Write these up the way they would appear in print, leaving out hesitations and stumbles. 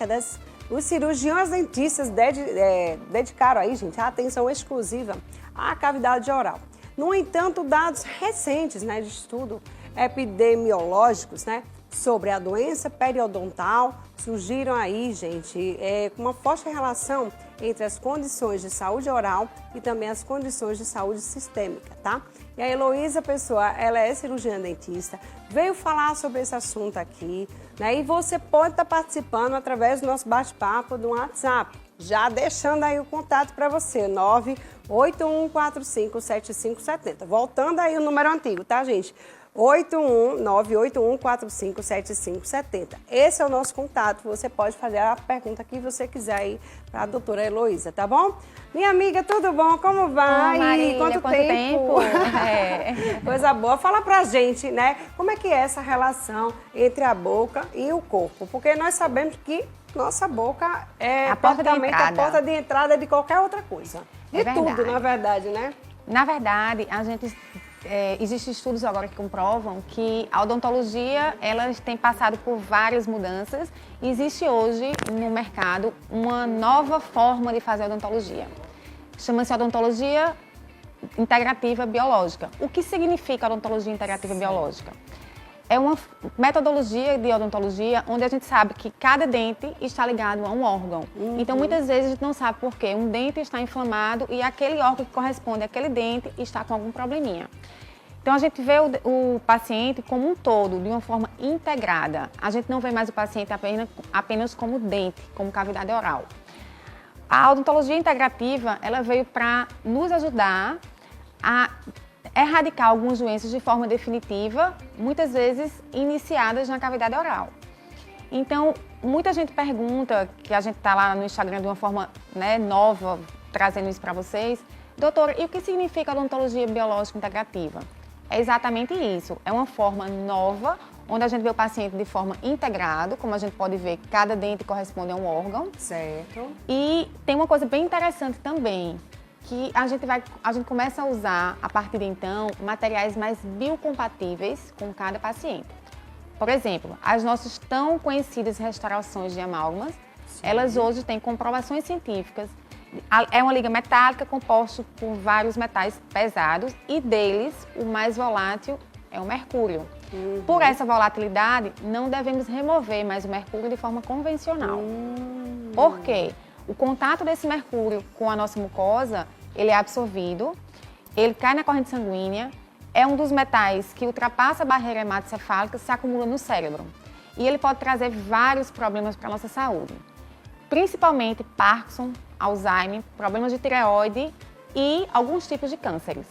décadas, os cirurgiões dentistas dedicaram aí, gente, a atenção exclusiva à cavidade oral. No entanto, dados recentes, né, de estudo epidemiológicos, né, sobre a doença periodontal surgiram aí, gente, com uma forte relação entre as condições de saúde oral e também as condições de saúde sistêmica, tá? E a Heloísa Pessoa, ela é cirurgiã dentista, veio falar sobre esse assunto aqui, né? E você pode estar participando através do nosso bate-papo do WhatsApp, já deixando aí o contato para você, 981457570. Voltando aí o número antigo, tá, gente? 981457570. Esse é o nosso contato. Você pode fazer a pergunta que você quiser aí para a doutora Heloísa, tá bom? Minha amiga, tudo bom? Como vai? Marília, quanto tempo? Coisa boa. Fala pra gente, né? Como é que é essa relação entre a boca e o corpo? Porque nós sabemos que nossa boca é praticamente a porta de entrada de qualquer outra coisa. De tudo, na verdade, né? Na verdade, existem estudos agora que comprovam que a odontologia, elas tem passado por várias mudanças. Existe hoje no mercado uma nova forma de fazer odontologia. Chama-se odontologia integrativa biológica. O que significa odontologia integrativa biológica? É uma metodologia de odontologia onde a gente sabe que cada dente está ligado a um órgão. Então, muitas vezes a gente não sabe por quê. Um dente está inflamado e aquele órgão que corresponde àquele dente está com algum probleminha. Então, a gente vê o paciente como um todo, de uma forma integrada. A gente não vê mais o paciente apenas como dente, como cavidade oral. A odontologia integrativa, ela veio para nos ajudar a erradicar algumas doenças de forma definitiva, muitas vezes iniciadas na cavidade oral. Então, muita gente pergunta, que a gente está lá no Instagram de uma forma, né, nova, trazendo isso para vocês, doutora, e o que significa odontologia biológica integrativa? É exatamente isso, é uma forma nova, onde a gente vê o paciente de forma integrado, como a gente pode ver, cada dente corresponde a um órgão. Certo. E tem uma coisa bem interessante também, que a gente começa a usar, a partir de então, materiais mais biocompatíveis com cada paciente. Por exemplo, as nossas tão conhecidas restaurações de amálgamas, elas hoje têm comprovações científicas. É uma liga metálica composta por vários metais pesados e deles, o mais volátil é o mercúrio. Por essa volatilidade, não devemos remover mais o mercúrio de forma convencional. Por quê? O contato desse mercúrio com a nossa mucosa, ele é absorvido, ele cai na corrente sanguínea, é um dos metais que ultrapassa a barreira hematocefálica e se acumula no cérebro. E ele pode trazer vários problemas para a nossa saúde, principalmente Parkinson, Alzheimer, problemas de tireoide e alguns tipos de cânceres.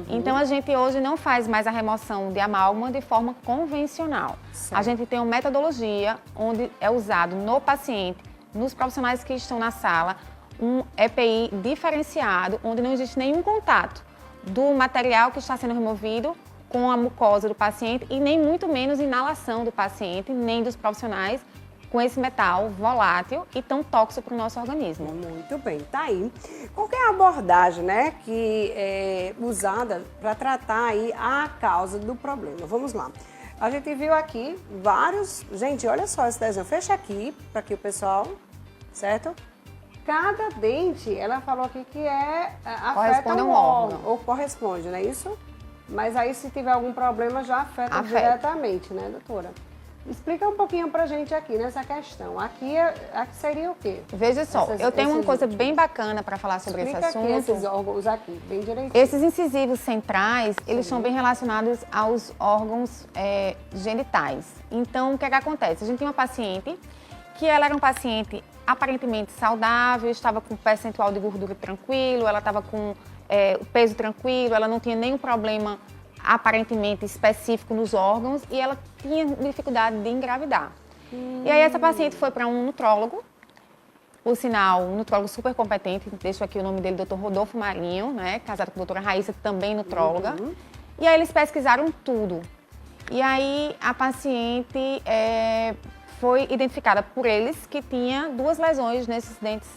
Então, a gente hoje não faz mais a remoção de amálgama de forma convencional. A gente tem uma metodologia onde é usado no paciente, nos profissionais que estão na sala, um EPI diferenciado, onde não existe nenhum contato do material que está sendo removido com a mucosa do paciente e nem muito menos inalação do paciente, nem dos profissionais com esse metal volátil e tão tóxico para o nosso organismo. Muito bem, tá aí. Qual que é a abordagem, né, que é usada para tratar aí a causa do problema? Vamos lá. A gente viu aqui vários... Gente, olha só esse desenho. Fecha aqui, para que o pessoal... Certo? Cada dente, ela falou aqui que afeta um órgão. Ou corresponde, não é isso? Mas aí, se tiver algum problema, já afeta diretamente, né, doutora? Explica um pouquinho pra gente aqui nessa questão. Aqui seria o quê? Veja só, eu tenho uma coisa bem bacana para falar sobre esse assunto. Aqui esses órgãos aqui, bem direitinho. Esses incisivos centrais, eles são bem relacionados aos órgãos genitais. Então, o que acontece? A gente tem uma paciente que ela era um paciente aparentemente saudável, estava com percentual de gordura tranquilo, ela estava com o peso tranquilo, ela não tinha nenhum problema aparentemente específico nos órgãos e ela tinha dificuldade de engravidar. E aí essa paciente foi para um nutrólogo, por sinal, um nutrólogo super competente, deixo aqui o nome dele, Dr. Rodolfo Marinho, né, casado com a doutora Raíssa, também nutróloga. E aí eles pesquisaram tudo. E aí a paciente foi identificada por eles que tinha 2 lesões nesses dentes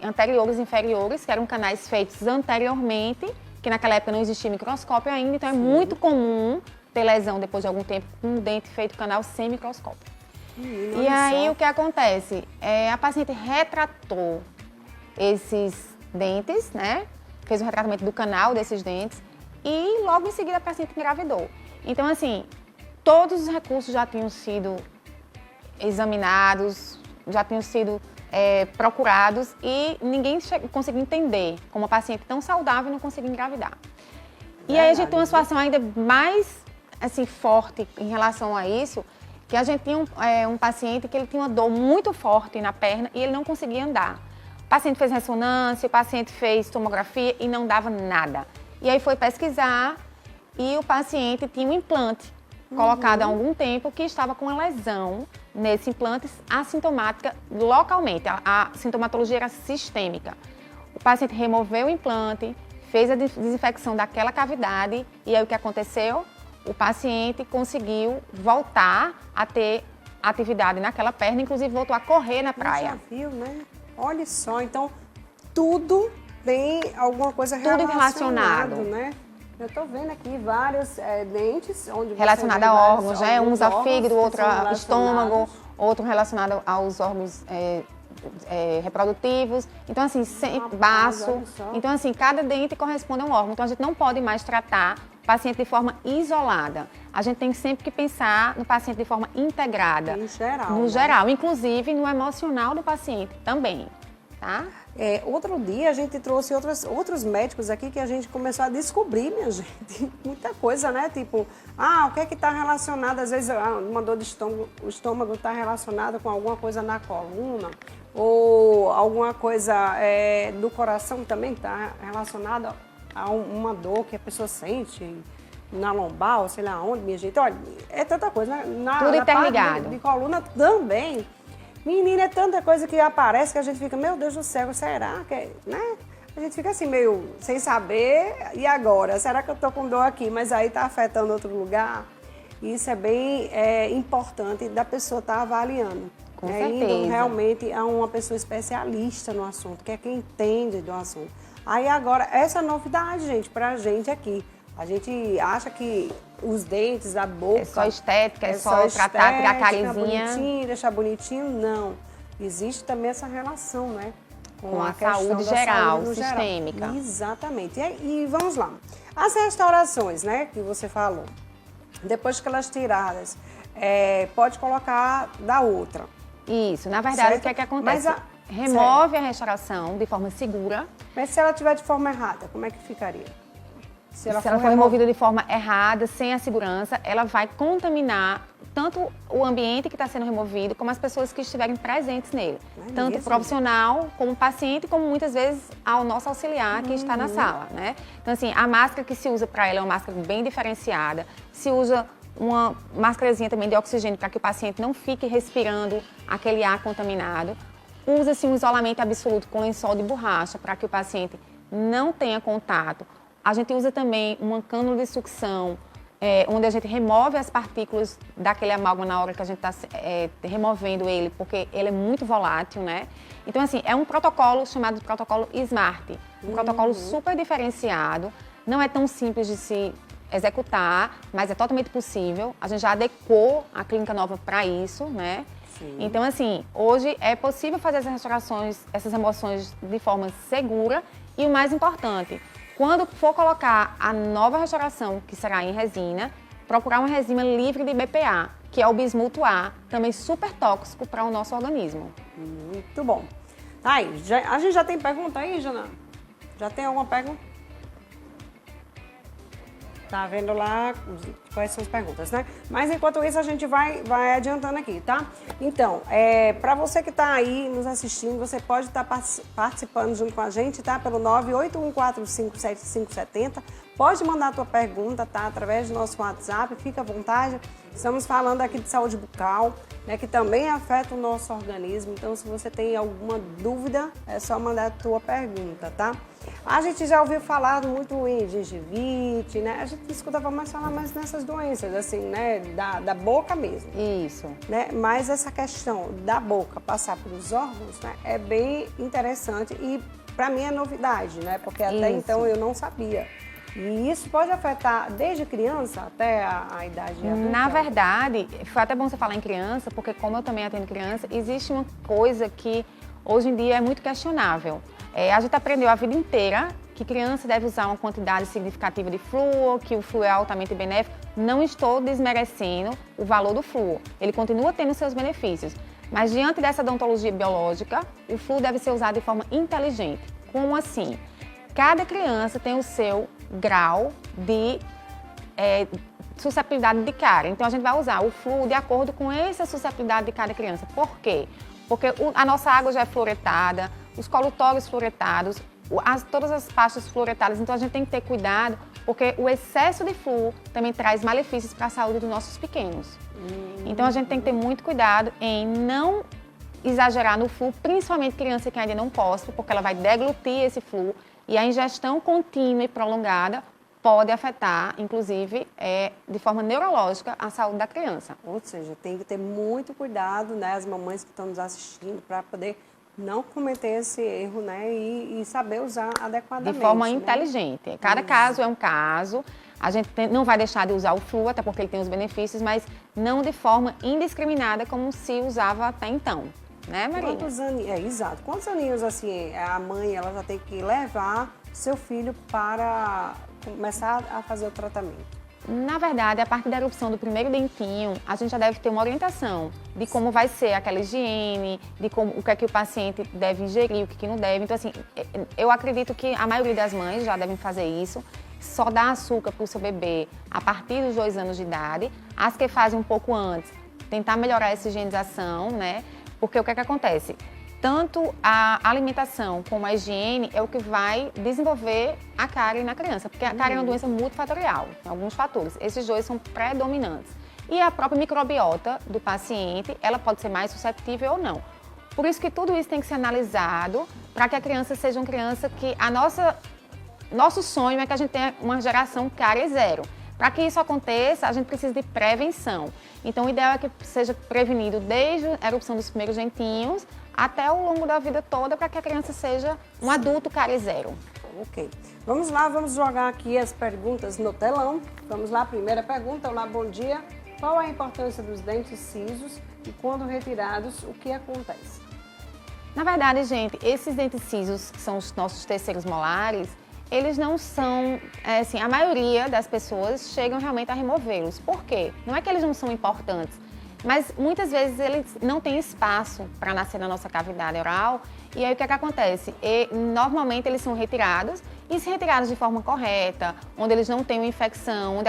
anteriores e inferiores, que eram canais feitos anteriormente, que naquela época não existia microscópio ainda, então é muito comum ter lesão depois de algum tempo com um dente feito canal sem microscópio. E aí o que acontece? A paciente retratou esses dentes, né? Fez um retratamento do canal desses dentes e logo em seguida a paciente engravidou. Então, assim, todos os recursos já tinham sido examinados, já tinham sido procurados e ninguém conseguiu entender como uma paciente tão saudável não conseguia engravidar. E aí a gente tem uma situação ainda mais assim, forte em relação a isso, que a gente tinha um paciente que ele tinha uma dor muito forte na perna e ele não conseguia andar. O paciente fez ressonância, o paciente fez tomografia e não dava nada. E aí foi pesquisar e o paciente tinha um implante colocado há algum tempo que estava com uma lesão nesse implante assintomática localmente. A sintomatologia era sistêmica. O paciente removeu o implante, fez a desinfecção daquela cavidade e aí o que aconteceu? O paciente conseguiu voltar a ter atividade naquela perna, inclusive voltou a correr na praia. Já viu, né? Olha só, então tudo tem alguma coisa relacionada, né? Eu estou vendo aqui vários dentes onde relacionado a órgãos, né? Um ao fígado, outro ao estômago, outro relacionado aos órgãos reprodutivos. Então, assim, baço. Então, assim, cada dente corresponde a um órgão. Então, a gente não pode mais tratar o paciente de forma isolada. A gente tem sempre que pensar no paciente de forma integrada. Em geral. No geral, inclusive no emocional do paciente também, tá? Outro dia a gente trouxe outros médicos aqui que a gente começou a descobrir, minha gente, muita coisa, né? Tipo, o que é que está relacionado, às vezes uma dor de estômago, o estômago está relacionado com alguma coisa na coluna, ou alguma coisa do coração também está relacionada a uma dor que a pessoa sente na lombar, ou sei lá onde, minha gente. Olha, é tanta coisa, né? Tudo interligado. Parte de coluna também. Menina, é tanta coisa que aparece que a gente fica, meu Deus do céu, será que, né? A gente fica assim meio sem saber, e agora? Será que eu tô com dor aqui, mas aí tá afetando outro lugar? Isso é bem importante da pessoa estar avaliando. Com certeza. Indo realmente a uma pessoa especialista no assunto, que é quem entende do assunto. Aí agora, essa é novidade, gente, pra gente aqui. A gente acha que os dentes, a boca... É só estética, é só tratar, criar carizinha. Bonitinho, deixar bonitinho, não. Existe também essa relação, né? Com a saúde geral, sistêmica. Exatamente. E vamos lá. As restaurações, né, que você falou, depois que elas tiradas, pode colocar da outra. Isso, na verdade, certo? O que acontece? Mas remove a restauração de forma segura. Mas se ela tiver de forma errada, como é que ficaria? Se ela for removida de forma errada, sem a segurança, ela vai contaminar tanto o ambiente que está sendo removido, como as pessoas que estiverem presentes nele. Tanto o profissional, como o paciente, como muitas vezes ao nosso auxiliar que está na sala, né? Então, assim, a máscara que se usa para ela é uma máscara bem diferenciada. Se usa uma máscarazinha também de oxigênio para que o paciente não fique respirando aquele ar contaminado. Usa-se um isolamento absoluto com lençol de borracha para que o paciente não tenha contato. A gente usa também uma cânula de sucção, onde a gente remove as partículas daquele amálgama na hora que a gente está removendo ele, porque ele é muito volátil, né? Então, assim, é um protocolo chamado de protocolo SMART, um protocolo super diferenciado, não é tão simples de se executar, mas é totalmente possível. A gente já adequou a Clínica Nova para isso, né? Sim. Então, assim, hoje é possível fazer essas restaurações, essas remoções de forma segura e o mais importante, quando for colocar a nova restauração, que será em resina, procurar uma resina livre de BPA, que é o bismuto A, também super tóxico para o nosso organismo. Muito bom. Tá aí, a gente já tem pergunta aí, Jana? Já tem alguma pergunta? Tá vendo lá quais são as perguntas, né? Mas enquanto isso a gente vai adiantando aqui, tá? Então, para você que tá aí nos assistindo, você pode estar participando junto com a gente, tá? Pelo 981457570. Pode mandar a tua pergunta, tá? Através do nosso WhatsApp, fica à vontade. Estamos falando aqui de saúde bucal, né? Que também afeta o nosso organismo. Então, se você tem alguma dúvida, é só mandar a tua pergunta, tá? A gente já ouviu falar muito em gengivite, né? A gente escutava mais falar mais nessas doenças, assim, né? Da boca mesmo. Isso. Né? Mas essa questão da boca passar pelos órgãos, né? É bem interessante e para mim é novidade, né? Porque até então eu não sabia. E isso pode afetar desde criança até a idade adulta? Na verdade, foi até bom você falar em criança, porque como eu também atendo criança, existe uma coisa que hoje em dia é muito questionável. A gente aprendeu a vida inteira que criança deve usar uma quantidade significativa de flúor, que o flúor é altamente benéfico. Não estou desmerecendo o valor do flúor, ele continua tendo seus benefícios. Mas diante dessa odontologia biológica, o flúor deve ser usado de forma inteligente. Como assim? Cada criança tem o seu grau de suscetibilidade de cárie. Então, a gente vai usar o flúor de acordo com essa suscetibilidade de cada criança. Por quê? Porque a nossa água já é fluoretada, os colutórios fluoretados, todas as pastas fluoretadas. Então, a gente tem que ter cuidado, porque o excesso de flúor também traz malefícios para a saúde dos nossos pequenos. Então, a gente tem que ter muito cuidado em não exagerar no flúor, principalmente criança que ainda não cospe, porque ela vai deglutir esse flúor e a ingestão contínua e prolongada pode afetar, inclusive, de forma neurológica, a saúde da criança. Ou seja, tem que ter muito cuidado, né, as mamães que estão nos assistindo, para poder não cometer esse erro, né, e saber usar adequadamente. De forma né? inteligente. Cada caso é um caso. A gente não vai deixar de usar o flúor, até porque ele tem os benefícios, mas não de forma indiscriminada como se usava até então. Né, Maria? Quantos aninhos, exato. Quantos aninhos, assim, a mãe, ela já tem que levar seu filho para começar a fazer o tratamento? Na verdade, a partir da erupção do primeiro dentinho, a gente já deve ter uma orientação de como vai ser aquela higiene, de o que é que o paciente deve ingerir, o que não deve. Então, assim, eu acredito que a maioria das mães já devem fazer isso. Só dá açúcar para o seu bebê a partir dos 2 anos de idade. As que fazem um pouco antes, tentar melhorar essa higienização, né? Porque o que é que acontece? Tanto a alimentação como a higiene é o que vai desenvolver a cárie na criança, porque a cárie é uma doença multifatorial, tem alguns fatores, esses 2 são predominantes. E a própria microbiota do paciente, ela pode ser mais susceptível ou não. Por isso que tudo isso tem que ser analisado para que a criança seja uma criança que nosso sonho é que a gente tenha uma geração cárie zero. Para que isso aconteça, a gente precisa de prevenção. Então, o ideal é que seja prevenido desde a erupção dos primeiros dentinhos até ao longo da vida toda, para que a criança seja um adulto cárie zero. Ok. Vamos lá, vamos jogar aqui as perguntas no telão. Vamos lá, primeira pergunta. Olá, bom dia. Qual a importância dos dentes cisos e quando retirados, o que acontece? Na verdade, gente, esses dentes cisos, que são os nossos terceiros molares, eles não são, a maioria das pessoas chegam realmente a removê-los. Por quê? Não é que eles não são importantes, mas muitas vezes eles não têm espaço para nascer na nossa cavidade oral. E aí o que é que acontece? Normalmente eles são retirados, e se retirados de forma correta, onde eles não têm uma infecção, onde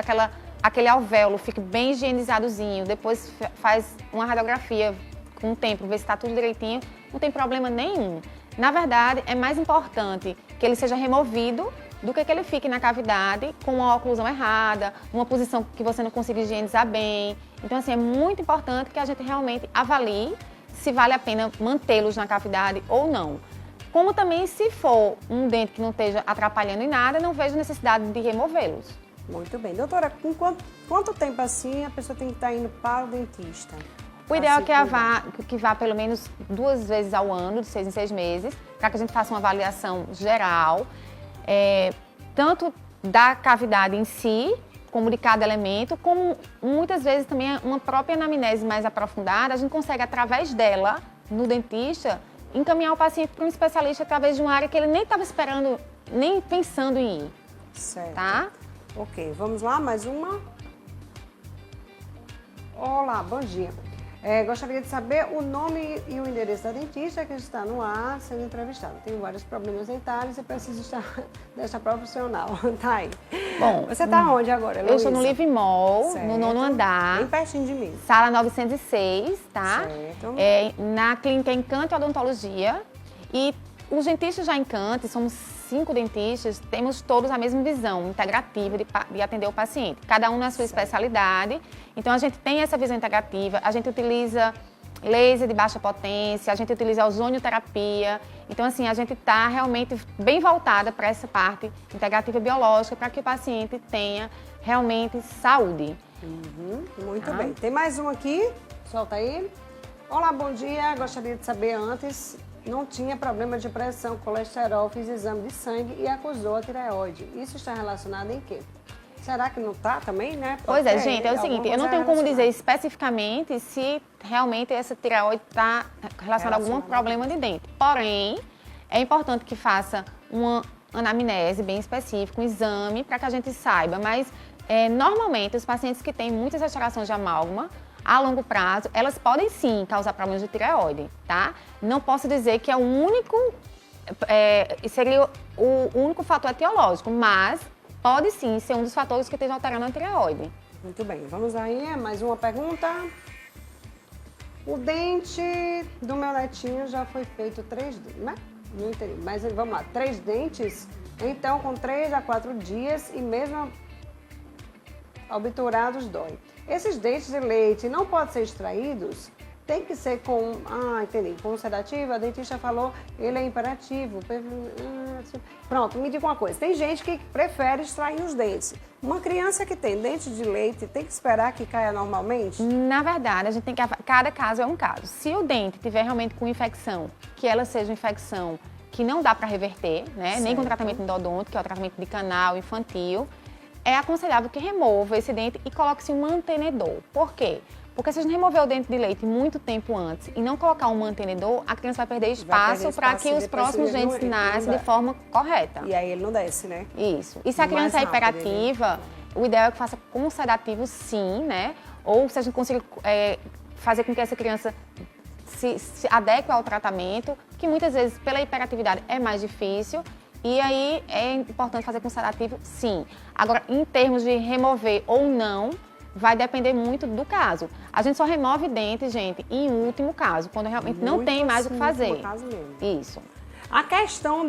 aquele alvéolo fique bem higienizadozinho, depois faz uma radiografia com o tempo, ver se está tudo direitinho, não tem problema nenhum. Na verdade, é mais importante que ele seja removido do que ele fique na cavidade com uma oclusão errada, uma posição que você não consiga higienizar bem. Então, assim, é muito importante que a gente realmente avalie se vale a pena mantê-los na cavidade ou não. Como também, se for um dente que não esteja atrapalhando em nada, não vejo necessidade de removê-los. Muito bem. Doutora, com quanto tempo assim a pessoa tem que estar indo para o dentista? O ideal é que vá pelo menos 2 vezes ao ano, de 6 em 6 meses, para que a gente faça uma avaliação geral, tanto da cavidade em si, como de cada elemento, como muitas vezes também uma própria anamnese mais aprofundada, a gente consegue, através dela, no dentista, encaminhar o paciente para um especialista através de uma área que ele nem estava esperando, nem pensando em ir. Certo. Tá? Ok, vamos lá, mais uma. Olá, bom dia. Gostaria de saber o nome e o endereço da dentista que está no ar sendo entrevistada. Tenho vários problemas dentários e preciso estar desta profissional. Tá aí. Bom, você está onde agora, Heloísa? Eu estou no Live Mall, no 9º andar. Bem pertinho de mim. Sala 906, tá? Certo. Na clínica Encanto Odontologia. E os dentistas já Encanto, somos 5 dentistas, temos todos a mesma visão integrativa de atender o paciente. Cada um na sua especialidade. Então, a gente tem essa visão integrativa. A gente utiliza laser de baixa potência, a gente utiliza ozonioterapia. Então, assim, a gente está realmente bem voltada para essa parte integrativa biológica, para que o paciente tenha realmente saúde. Muito bem. Tem mais um aqui? Solta aí. Olá, bom dia. Gostaria de saber antes, não tinha problema de pressão, colesterol, fiz exame de sangue e acusou a tireoide. Isso está relacionado em quê? Será que não está também, né? Pois é, gente, é o seguinte, eu não tenho como dizer especificamente se realmente essa tireoide está relacionada a algum problema de dente. Porém, é importante que faça uma anamnese bem específica, um exame, para que a gente saiba. Mas, normalmente, os pacientes que têm muitas restaurações de amálgama, a longo prazo, elas podem sim causar problemas de tireoide, tá? Não posso dizer que é o único, seria o único fator etiológico, mas pode sim ser um dos fatores que esteja alterando a tireoide. Muito bem, vamos aí, mais uma pergunta. O dente do meu netinho já foi feito 3 dentes, né? Não entendi, mas vamos lá, 3 dentes, então com 3 a 4 dias e mesmo obturados dói. Esses dentes de leite não podem ser extraídos? Tem que ser com, entendi, com sedativo, a dentista falou, ele é imperativo. Pronto, me diga uma coisa, tem gente que prefere extrair os dentes. Uma criança que tem dente de leite tem que esperar que caia normalmente? Na verdade, a gente tem que, cada caso é um caso. Se o dente tiver realmente com infecção, que ela seja infecção que não dá para reverter, né? Nem com tratamento endodôntico, que é o tratamento de canal infantil, é aconselhável que remova esse dente e coloque-se um mantenedor. Por quê? Porque se a gente remover o dente de leite muito tempo antes e não colocar um mantenedor, a criança vai perder espaço para que os próximos dentes nasçam de forma correta. E aí ele não desce, né? Isso. E se a criança é hiperativa, o ideal é que faça com sedativo sim, né? Ou se a gente conseguir fazer com que essa criança se adeque ao tratamento, que muitas vezes pela hiperatividade é mais difícil. E aí é importante fazer com sedativo, sim. Agora, em termos de remover ou não, vai depender muito do caso. A gente só remove dentes, gente, em último caso, quando realmente não tem mais o que fazer. Caso mesmo. Isso. A questão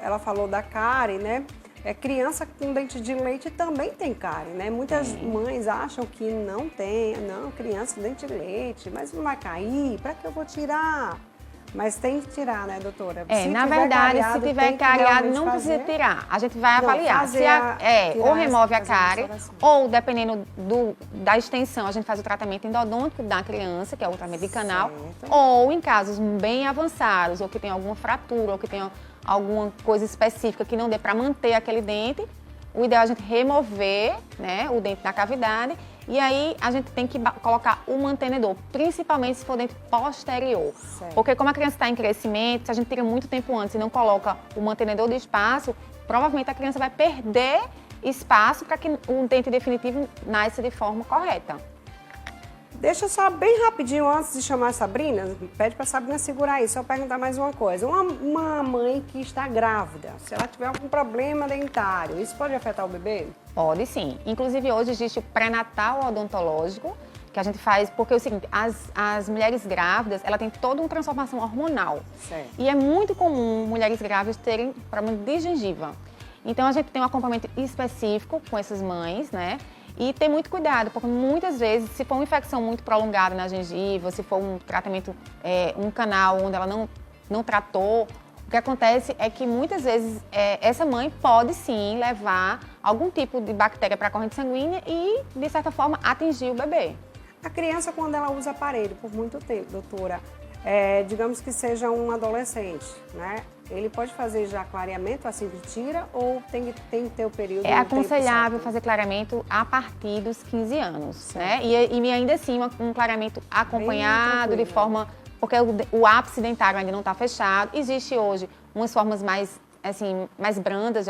ela falou da cárie, né? Criança com dente de leite também tem cárie, né? Muitas mães acham que não tem, não, criança com dente de leite, mas não vai cair, para que eu vou tirar? Mas tem que tirar, né, doutora? Na verdade, se tiver cariado, não precisa tirar. A gente vai avaliar. Ou remove a cárie, ou dependendo da extensão, a gente faz o tratamento endodôntico da criança, que é o tratamento de canal, ou em casos bem avançados, ou que tem alguma fratura, ou que tem alguma coisa específica que não dê para manter aquele dente, o ideal é a gente remover, né, o dente da cavidade. E aí, a gente tem que colocar o mantenedor, principalmente se for dente posterior. Certo. Porque como a criança está em crescimento, se a gente tira muito tempo antes e não coloca o mantenedor de espaço, provavelmente a criança vai perder espaço para que o dente definitivo nasça de forma correta. Deixa eu só bem rapidinho, antes de chamar a Sabrina, pede para a Sabrina segurar aí, só perguntar mais uma coisa. Uma mãe que está grávida, se ela tiver algum problema dentário, isso pode afetar o bebê? Pode sim. Inclusive hoje existe o pré-natal odontológico, que a gente faz, porque é o seguinte, as mulheres grávidas, ela tem toda uma transformação hormonal. Certo. E é muito comum mulheres grávidas terem problema de gengiva. Então a gente tem um acompanhamento específico com essas mães, né? E ter muito cuidado, porque muitas vezes, se for uma infecção muito prolongada na gengiva, se for um tratamento, um canal onde ela não tratou, o que acontece é que muitas vezes essa mãe pode sim levar algum tipo de bactéria para a corrente sanguínea e, de certa forma, atingir o bebê. A criança, quando ela usa aparelho por muito tempo, doutora, digamos que seja um adolescente, né? Ele pode fazer já clareamento assim que tira ou tem que ter o período? É aconselhável fazer clareamento a partir dos 15 anos, né? E ainda assim um clareamento acompanhado de forma... Porque o ápice dentário ainda não está fechado. Existe hoje umas formas mais brandas,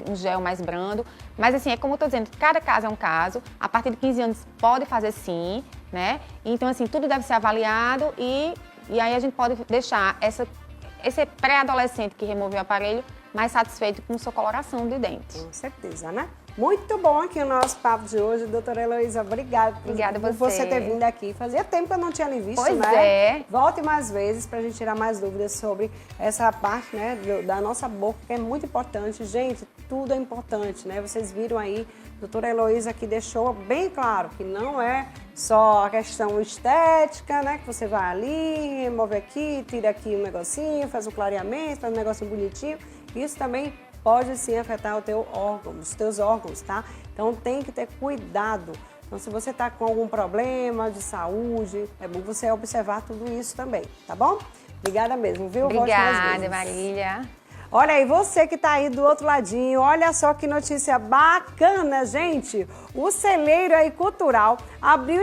um gel mais brando. Mas assim, é como eu estou dizendo, cada caso é um caso. A partir de 15 anos pode fazer sim, né? Então assim, tudo deve ser avaliado e aí a gente pode deixar esse pré-adolescente que removeu o aparelho mais satisfeito com sua coloração de dente. Com certeza, né? Muito bom aqui o nosso papo de hoje, doutora Heloísa. Obrigada por você ter vindo aqui. Fazia tempo que eu não tinha lhe visto, pois né? Volte mais vezes para a gente tirar mais dúvidas sobre essa parte, né, da nossa boca, que é muito importante. Gente, tudo é importante, né? Vocês viram aí, a doutora Heloísa que deixou bem claro que não é só a questão estética, né? Que você vai ali, remove aqui, tira aqui um negocinho, faz um clareamento, faz um negocinho bonitinho. Isso também pode sim afetar os teus órgãos, tá? Então tem que ter cuidado Então, se você está com algum problema de saúde, é bom você observar tudo isso também, tá bom? Obrigada mesmo, viu? Volte mais Obrigada, vezes. Marília. Olha aí, você que está aí do outro ladinho, olha só que notícia bacana, gente. O celeiro aí cultural abriu